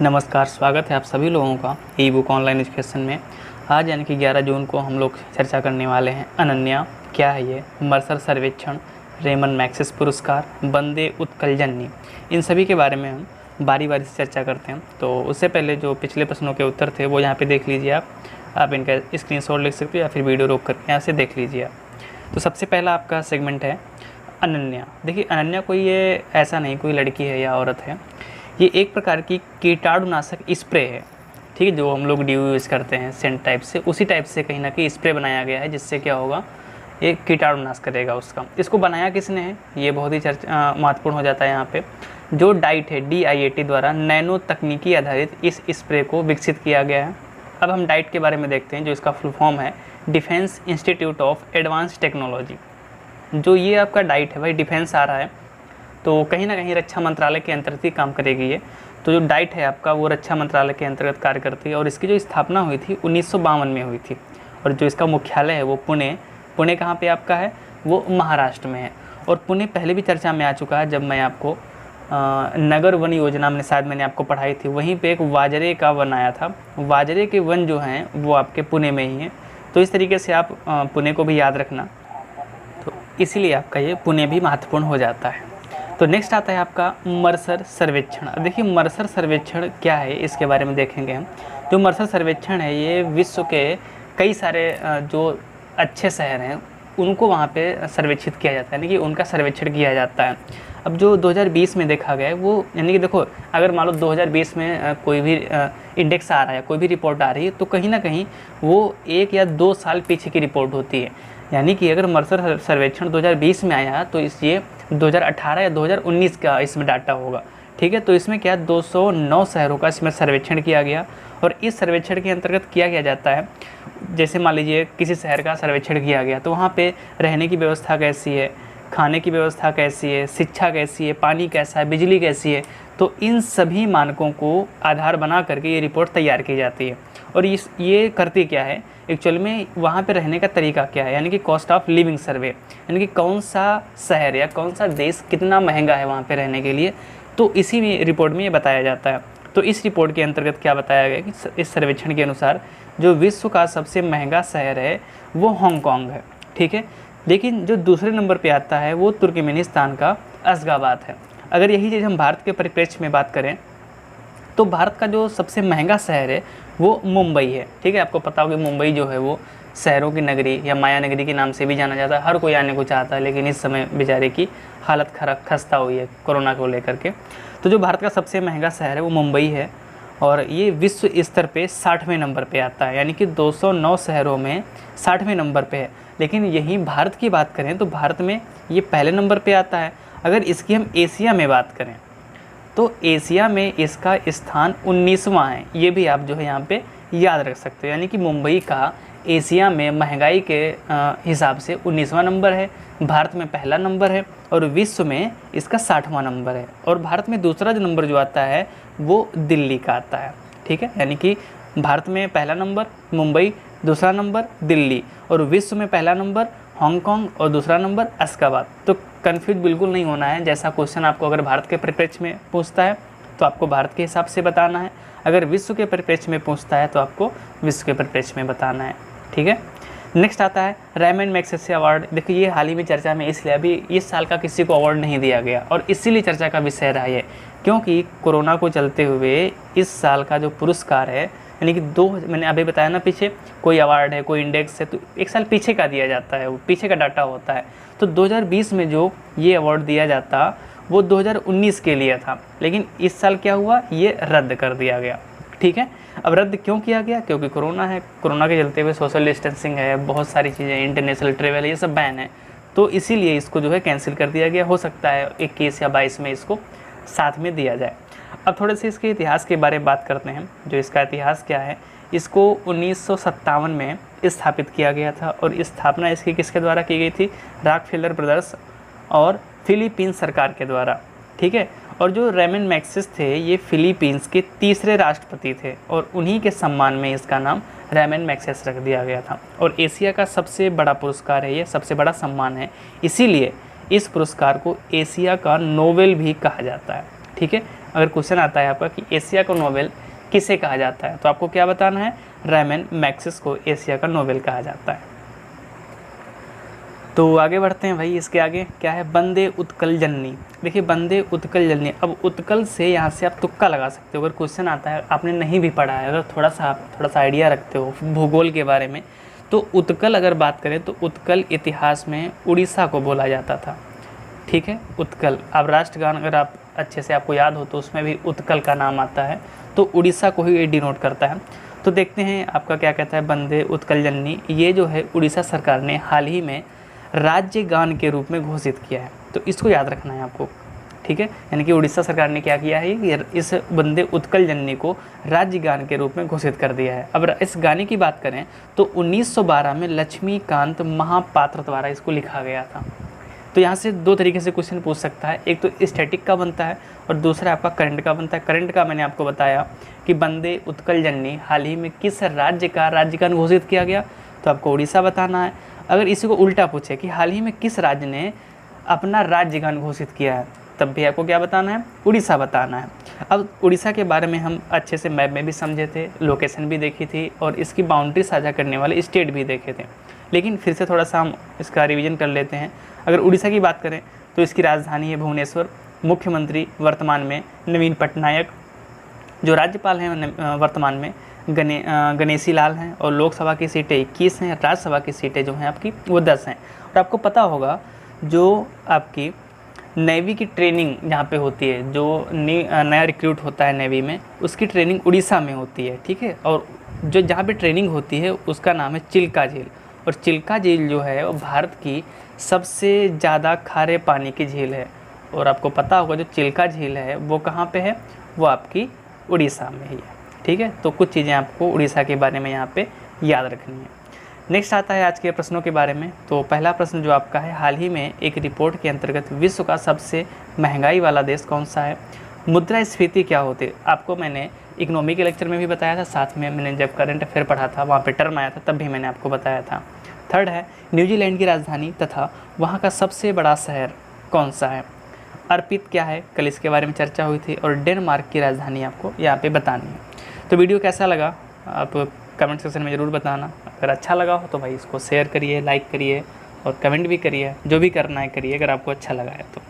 नमस्कार, स्वागत है आप सभी लोगों का ई बुक ऑनलाइन एजुकेशन में। आज यानी कि 11 जून को हम लोग चर्चा करने वाले हैं अनन्या क्या है ये, मर्सर सर्वेक्षण, रेमन मैग्सेसे पुरस्कार, वंदे उत्कल जननी, इन सभी के बारे में हम बारी बारी से चर्चा करते हैं। तो उससे पहले जो पिछले प्रश्नों के उत्तर थे वो यहाँ पे देख लीजिए आप इनका स्क्रीनशॉट लिख सकते हो या फिर वीडियो रोक करके यहाँ से देख लीजिए आप। तो सबसे पहला आपका सेगमेंट है अनन्या। देखिए, अनन्या कोई ये ऐसा नहीं कोई लड़की है या औरत है, ये एक प्रकार की कीटाणुनाशक स्प्रे है, ठीक है, जो हम लोग ड्यू यूज़ करते हैं सेंट टाइप से, उसी टाइप से कहीं ना कहीं स्प्रे बनाया गया है, जिससे क्या होगा, ये कीटाणुनाश करेगा उसका। इसको बनाया किसने है, ये बहुत ही महत्वपूर्ण हो जाता है यहाँ पे। जो डाइट है DIAT द्वारा नैनो तकनीकी आधारित इस स्प्रे को विकसित किया गया है। अब हम डाइट के बारे में देखते हैं, जो इसका फुल फॉर्म है defence institute of advance technology. जो ये आपका डाइट है भाई, डिफेंस आ रहा है तो कहीं ना कहीं रक्षा मंत्रालय के अंतर्गत ही काम करेगी ये। तो जो डाइट है आपका वो रक्षा मंत्रालय के अंतर्गत कार्य करती है और इसकी जो स्थापना हुई थी 1952 में हुई थी। और जो इसका मुख्यालय है वो पुणे कहाँ पे आपका है, वो महाराष्ट्र में है। और पुणे पहले भी चर्चा में आ चुका है, जब मैं आपको नगर वन योजना में शायद मैंने आपको पढ़ाई थी, वहीं पे एक वाजरे का वन आया था। वाजरे के वन जो हैं वो आपके पुणे में ही हैं। तो इस तरीके से आप पुणे को भी याद रखना, तो इसीलिए आपका ये पुणे भी महत्वपूर्ण हो जाता है। तो नेक्स्ट आता है आपका मर्सर सर्वेक्षण। अब देखिए, मर्सर सर्वेक्षण क्या है इसके बारे में देखेंगे हम। जो मर्सर सर्वेक्षण है ये विश्व के कई सारे जो अच्छे शहर हैं उनको वहाँ पे सर्वेक्षित किया जाता है, यानी कि उनका सर्वेक्षण किया जाता है। अब जो 2020 में देखा गया है वो, यानी कि देखो, अगर मान लो 2020 में कोई भी इंडेक्स आ रहा है, कोई भी रिपोर्ट आ रही है, तो कहीं ना कहीं वो 1 या 2 साल पीछे की रिपोर्ट होती है। यानी कि अगर मर्सर सर्वेक्षण 2020 में आया तो ये 2018 या 2019 का इसमें डाटा होगा, ठीक है। तो इसमें क्या 209 शहरों का इसमें सर्वेक्षण किया गया और इस सर्वेक्षण के अंतर्गत क्या जाता है, जैसे मान लीजिए किसी शहर का सर्वेक्षण किया गया तो वहाँ पे रहने की व्यवस्था कैसी है, खाने की व्यवस्था कैसी है, शिक्षा कैसी है, पानी कैसा है, बिजली कैसी है। तो इन सभी मानकों को आधार बना करके ये रिपोर्ट तैयार की जाती है। और ये करती क्या है एक्चुअल में, वहाँ पे रहने का तरीका क्या है, यानी कि कॉस्ट ऑफ लिविंग सर्वे, यानी कि कौन सा शहर या कौन सा देश कितना महंगा है वहाँ पे रहने के लिए, तो इसी में रिपोर्ट में ये बताया जाता है। तो इस रिपोर्ट के अंतर्गत क्या बताया गया कि इस सर्वेक्षण के अनुसार जो विश्व का सबसे महंगा शहर है वो हांगकांग है, ठीक है। लेकिन जो दूसरे नंबर पर आता है वो तुर्कमेनिस्तान का अशगाबाद है। अगर यही चीज़ हम भारत के परिप्रेक्ष्य में बात करें तो भारत का जो सबसे महंगा शहर है वो मुंबई है, ठीक है। आपको पता होगा मुंबई जो है वो शहरों की नगरी या माया नगरी के नाम से भी जाना जाता है। हर कोई आने को चाहता है, लेकिन इस समय बेचारे की हालत खस्ता हुई है कोरोना को लेकर के। तो जो भारत का सबसे महंगा शहर है वो मुंबई है और ये विश्व स्तर पे 60वें नंबर पे आता है, यानी कि 209 शहरों में 60वें नंबर पे है। लेकिन यहीं भारत की बात करें तो भारत में ये पहले नंबर पे आता है। अगर इसकी हम एशिया में बात करें तो एशिया में इसका स्थान 19वां है। ये भी आप जो है यहाँ पे याद रख सकते हो, यानी कि मुंबई का एशिया में महंगाई के हिसाब से 19वां नंबर है, भारत में पहला नंबर है और विश्व में इसका 60वां नंबर है। और भारत में दूसरा जो नंबर जो आता है वो दिल्ली का आता है, ठीक है। यानी कि भारत में पहला नंबर मुंबई, दूसरा नंबर दिल्ली, और विश्व में पहला नंबर हांगकांग और दूसरा नंबर अशगाबाद। तो कन्फ्यूज बिल्कुल नहीं होना है। जैसा क्वेश्चन आपको अगर भारत के परिप्रेक्ष्य में पूछता है तो आपको भारत के हिसाब से बताना है, अगर विश्व के परिप्रेक्ष्य में पूछता है तो आपको विश्व के परिप्रेक्ष्य में बताना है, ठीक है। नेक्स्ट आता है रेमन मैग्सेसे अवार्ड। देखिए, ये हाल ही में चर्चा में इसलिए अभी इस साल का किसी को अवार्ड नहीं दिया गया और इसीलिए चर्चा का विषय रहा है, क्योंकि कोरोना को चलते हुए इस साल का जो पुरस्कार है, यानी कि मैंने अभी बताया ना पीछे, कोई अवार्ड है, कोई इंडेक्स है, तो एक साल पीछे का दिया जाता है, वो पीछे का डाटा होता है। तो 2020 में जो ये अवार्ड दिया जाता वो 2019 के लिए था, लेकिन इस साल क्या हुआ, ये रद्द कर दिया गया, ठीक है। अब रद्द क्यों किया गया, क्योंकि कोरोना है, कोरोना के चलते हुए सोशल डिस्टेंसिंग है, बहुत सारी चीज़ें, इंटरनेशनल ट्रेवल है, ये सब बैन है। तो इसीलिए इसको जो है कैंसिल कर दिया गया। हो सकता है 21 या 22 में इसको साथ में दिया जाए। अब थोड़े से इसके इतिहास के बारे में बात करते हैं। जो इसका इतिहास क्या है, इसको 1957 में स्थापित किया गया था और स्थापना इसकी किसके द्वारा की गई थी, रॉकफेलर ब्रदर्स और फिलीपींस सरकार के द्वारा, ठीक है। और जो रेमन मैग्सेसे थे ये फिलीपींस के तीसरे राष्ट्रपति थे और उन्हीं के सम्मान में इसका नाम रेमन मैग्सेसे रख दिया गया था। और एशिया का सबसे बड़ा पुरस्कार है ये, सबसे बड़ा सम्मान है, इसीलिए इस पुरस्कार को एशिया का नोबेल भी कहा जाता है, ठीक है। अगर क्वेश्चन आता है आपका कि एशिया का नोबेल किसे कहा जाता है, तो आपको क्या बताना है, रेमन मैग्सेस को एशिया का नोबेल कहा जाता है। तो आगे बढ़ते हैं भाई, इसके आगे क्या है, वंदे उत्कल जननी। देखिए वंदे उत्कल जननी, अब उत्कल से यहाँ से आप तुक्का लगा सकते हो। अगर क्वेश्चन आता है, आपने नहीं भी पढ़ा है, अगर थोड़ा सा आइडिया रखते हो भूगोल के बारे में, तो उत्कल अगर बात करें तो उत्कल इतिहास में उड़ीसा को बोला जाता था। ठीक है, उत्कल। अब राष्ट्रगान अगर आप अच्छे से आपको याद हो तो उसमें भी उत्कल का नाम आता है, तो उड़ीसा को ही ये डिनोट करता है। तो देखते हैं आपका क्या कहता है, वंदे उत्कल जननी, ये जो है उड़ीसा सरकार ने हाल ही में राज्य गान के रूप में घोषित किया है, तो इसको याद रखना है आपको। ठीक है, यानी कि उड़ीसा सरकार ने क्या किया है कि इस वंदे उत्कल जननी को राज्य गान के रूप में घोषित कर दिया है। अब इस गाने की बात करें तो 1912 में लक्ष्मीकांत महापात्र द्वारा इसको लिखा गया था। तो यहाँ से दो तरीके से क्वेश्चन पूछ सकता है, एक तो स्टैटिक का बनता है और दूसरा आपका करंट का बनता है। करंट का मैंने आपको बताया कि वंदे उत्कल जननी हाल ही में किस राज्य का राज्य गान घोषित किया गया, तो आपको उड़ीसा बताना है। अगर इसी को उल्टा पूछे कि हाल ही में किस राज्य ने अपना राज्य गान घोषित किया है, तब भी आपको क्या बताना है, उड़ीसा बताना है। अब उड़ीसा के बारे में हम अच्छे से मैप में भी समझे थे, लोकेशन भी देखी थी और इसकी बाउंड्री साझा करने वाले स्टेट भी देखे थे, लेकिन फिर से थोड़ा सा हम इसका रिवीजन कर लेते हैं। अगर उड़ीसा की बात करें तो इसकी राजधानी है भुवनेश्वर, मुख्यमंत्री वर्तमान में नवीन पटनायक, जो राज्यपाल हैं वर्तमान में गणेशी लाल हैं, और लोकसभा की सीटें 21 हैं, राज्यसभा की सीटें जो हैं आपकी वो 10 हैं। और आपको पता होगा जो आपकी नेवी की ट्रेनिंग जहाँ पे होती है, जो नया रिक्रूट होता है नेवी में, उसकी ट्रेनिंग उड़ीसा में होती है। ठीक है, और जो जहाँ पे ट्रेनिंग होती है उसका नाम है चिल्का झील, और चिल्का झील जो है वो भारत की सबसे ज़्यादा खारे पानी की झील है। और आपको पता होगा जो चिल्का झील है वो कहाँ पे है, वो आपकी उड़ीसा में ही है। ठीक है, तो कुछ चीज़ें आपको उड़ीसा के बारे में यहाँ पे याद रखनी है। नेक्स्ट आता है आज के प्रश्नों के बारे में। तो पहला प्रश्न जो आपका है, हाल ही में एक रिपोर्ट के अंतर्गत विश्व का सबसे महंगाई वाला देश कौन सा है, मुद्रास्फीति क्या होती है। आपको मैंने इकोनॉमी के लेक्चर में भी बताया था, साथ में मैंने जब करंट अफेयर पढ़ा था वहाँ पे टर्म आया था तब भी मैंने आपको बताया था। थर्ड है, न्यूजीलैंड की राजधानी तथा वहाँ का सबसे बड़ा शहर कौन सा है। अर्पित क्या है, कल इसके बारे में चर्चा हुई थी। और डेनमार्क की राजधानी आपको यहाँ पे बतानी है। तो वीडियो कैसा लगा आप कमेंट सेक्शन में ज़रूर बताना। अगर अच्छा लगा हो तो भाई इसको शेयर करिए, लाइक करिए और कमेंट भी करिए, जो भी करना है करिए अगर आपको अच्छा लगा है तो।